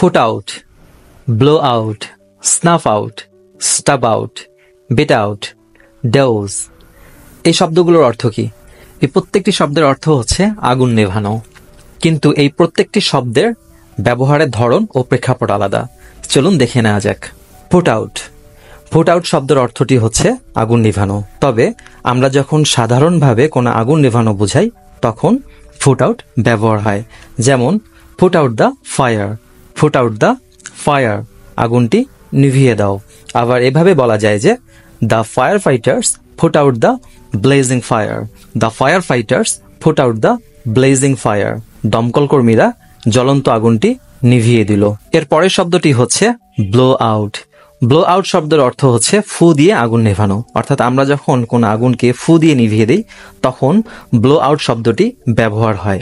put out, blow out, snuff out, stub out, bit out, douse। এই শব্দগুলোর অর্থ কি? এই প্রত্যেকটি শব্দের অর্থ হচ্ছে আগুন নেভানো, কিন্তু এই প্রত্যেকটি শব্দের ব্যবহারের ধরন ও প্রেক্ষাপট আলাদা। চলুন দেখে নেওয়া যাক। Put out. পুট আউট শব্দের অর্থটি হচ্ছে আগুন নেভানো, তবে আমরা যখন সাধারণভাবে কোনো আগুন নেভানো বোঝাই তখন পুট আউট ব্যবহার হয়। যেমন put out the fire, put out the fire, আগুনটি নিভিয়ে দাও। আবার এভাবে বলা যায় যে the fire fighters put out the blazing fire, the fire fighters put out the blazing fire, দমকল কর্মীরা জ্বলন্ত আগুনটি নিভিয়ে দিল। এর পরের শব্দটি হচ্ছে ব্লো আউট। ব্লো আউট শব্দের অর্থ হচ্ছে ফু দিয়ে আগুন নেভানো, অর্থাৎ আমরা যখন কোন আগুনকে ফু দিয়ে নিভিয়ে দিই তখন ব্লো আউট শব্দটি ব্যবহার হয়।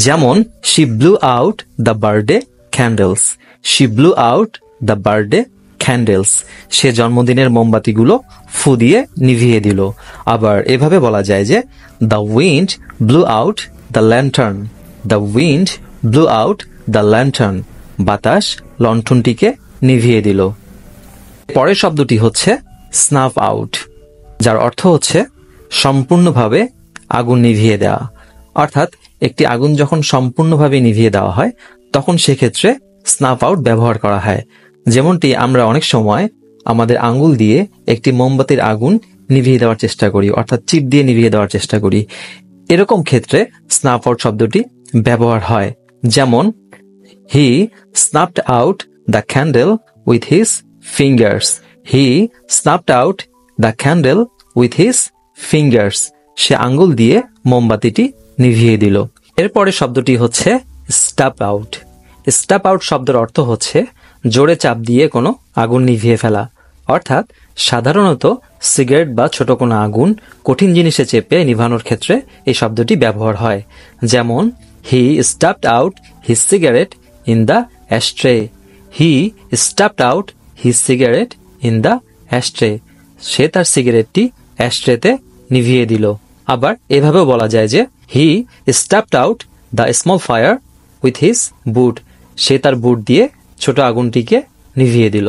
যেমন she blew out the birthday candles, she blew out the birthday candles, সে জন্মদিনের মোমবাতিগুলো ফু দিয়ে নিভিয়ে দিল। আবার এভাবে বলা যায় যে the wind blue out the lantern, the wind blue out the lantern, বাতাস লণ্ঠনটিকে নিভিয়ে দিল। পরের শব্দটি হচ্ছে স্নাফ আউট, যার অর্থ হচ্ছে সম্পূর্ণভাবে আগুন নিভিয়ে দেওয়া। অর্থাৎ একটি আগুন যখন সম্পূর্ণভাবে নিভিয়ে দেওয়া হয় তখন সেক্ষেত্রে স্নাফ আউট ব্যবহার করা হয়। যেমনটি আমরা অনেক সময় আমাদের আঙ্গুল দিয়ে একটি মোমবাতির আগুন নিভিয়ে দেওয়ার চেষ্টা করি, অর্থাৎ চিপ দিয়ে নিভিয়ে দেওয়ার চেষ্টা করি। এরকম ক্ষেত্রে স্নাফ আউট শব্দটি ব্যবহার হয়। যেমন he snapped out the candle with his fingers, he snapped out the candle with his fingers, সে আঙ্গুল দিয়ে মোমবাতিটি নিভিয়ে দিল। এরপরে শব্দটি হচ্ছে স্টাপ আউট। স্টাপ আউট শব্দের অর্থ হচ্ছে জোরে চাপ দিয়ে কোনো আগুন নিভিয়ে ফেলা। অর্থাৎ সাধারণত সিগারেট বা ছোট কোনো আগুন কঠিন জিনিসে চেপে নিভানোর ক্ষেত্রে এই শব্দটি ব্যবহার হয়। যেমন he stubbed out his cigarette in the ashtray, he stubbed out his cigarette in the ashtray, সে তার সিগারেটটি অ্যাশট্রেতে নিভিয়ে দিল। আবার এভাবেও বলা যায় যে he stubbed out the small fire with his boot, সে তার বুট দিয়ে ছোট আগুনটিকে নিভিয়ে দিল।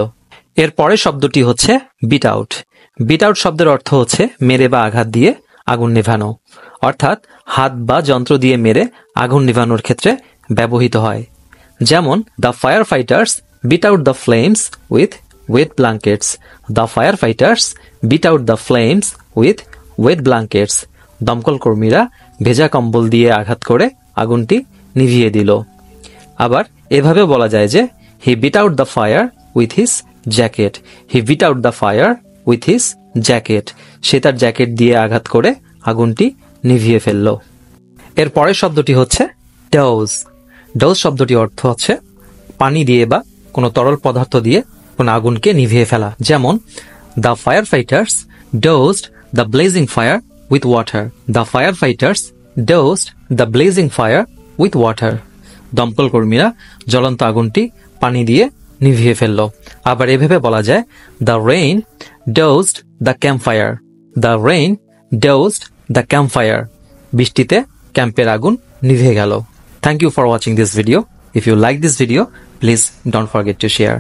এর পরের শব্দটি হচ্ছে বিট আউট। বিট আউট শব্দের অর্থ হচ্ছে মেরে বা আঘাত দিয়ে আগুন নেভানো, অর্থাৎ হাত বা যন্ত্র দিয়ে মেরে আগুন নেভানোর ক্ষেত্রে ব্যবহৃত হয়। যেমন the fire fighters beat out the flames with wet blankets, the fire fighters beat out the flames with wet blankets, দমকল কর্মীরা ভেজা কম্বল দিয়ে আঘাত করে আগুনটি নিভিয়ে দিল। আবার এভাবে বলা যায় যে he beat out the fire with his jacket, he beat out the fire with his jacket, সে তার জ্যাকেট দিয়ে আঘাত করে আগুনটি নিভিয়ে ফেলল। এর পরের শব্দটি হচ্ছে ডাউজ। ডাউজ শব্দটি অর্থ হচ্ছে পানি দিয়ে বা কোনো তরল পদার্থ দিয়ে কোনো আগুনকে নিভিয়ে ফেলা। যেমন the fire fighters doused the blazing fire with water, the fire fighters doused the blazing fire with water, দমকল কর্মীরা জ্বলন্ত আগুনটি পানি দিয়ে নিভিয়ে ফেলল। আবার এভাবে বলা যায় the rain doused the camp fire, the rain doused the camp fire, বৃষ্টিতে ক্যাম্পের আগুন নিভে গেল। Thank you for watching this video. If you like this video, please don't forget to share.